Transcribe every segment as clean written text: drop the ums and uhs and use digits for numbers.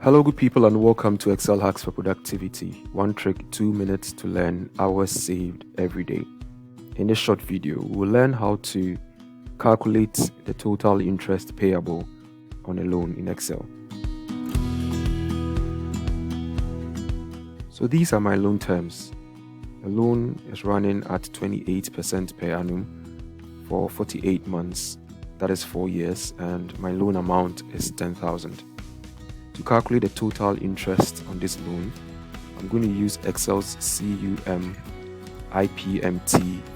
Hello, good people, and welcome to Excel Hacks for Productivity. One trick, 2 minutes to learn, hours saved every day. In this short video, we'll learn how to calculate the total interest payable on a loan in Excel. So these are my loan terms. The loan is running at 28% per annum for 48 months. That is 4 years, and my loan amount is 10,000. To calculate the total interest on this loan, I'm going to use Excel's CUMIPMT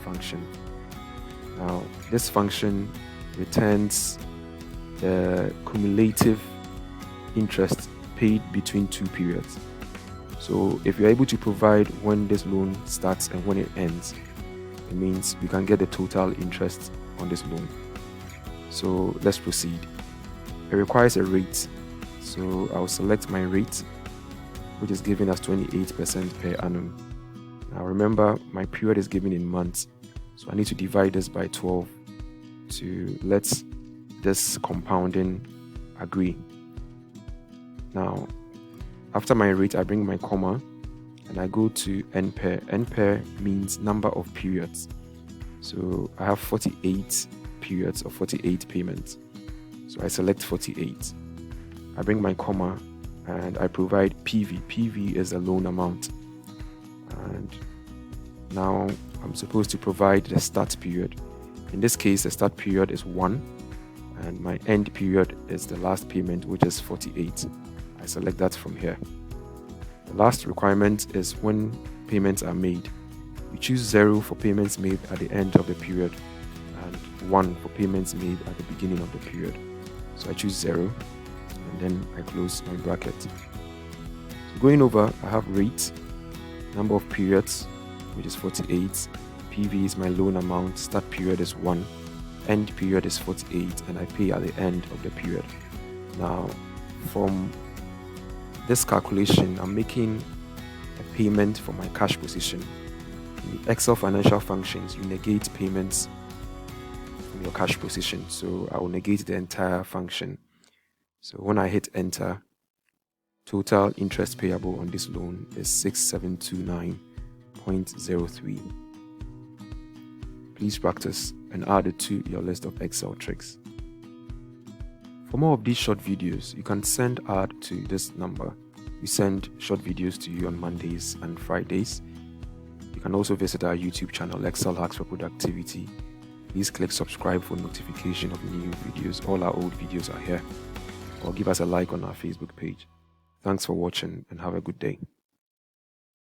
function. Now, this function returns the cumulative interest paid between two periods. So if you're able to provide when this loan starts and when it ends, it means we can get the total interest on this loan. So let's proceed. It requires a rate. So I'll select my rate, which is given as 28% per annum. Now remember, my period is given in months, so I need to divide this by 12 to let this compounding agree. Now, after my rate, I bring my comma and I go to N pair. N pair means number of periods. So I have 48 periods or 48 payments. So I select 48. I bring my comma and I provide PV. PV is the loan amount. And now I'm supposed to provide the start period. In this case, the start period is 1 and my end period is the last payment, which is 48. I select that from here. The last requirement is when payments are made. We choose 0 for payments made at the end of the period and 1 for payments made at the beginning of the period. So I choose 0. And then I close my bracket. So going over, I have rate, number of periods, which is 48. PV is my loan amount, start period is 1, end period is 48, and I pay at the end of the period. Now, from this calculation, I'm making a payment for my cash position. In Excel financial functions, you negate payments from your cash position. So I will negate the entire function. So when I hit enter, total interest payable on this loan is 6729.03. Please practice and add it to your list of Excel tricks. For more of these short videos, you can send ad to this number. We send short videos to you on Mondays and Fridays. You can also visit our YouTube channel, Excel Hacks for Productivity. Please click subscribe for notification of new videos. All our old videos are here. Or give us a like on our Facebook page. Thanks for watching and have a good day.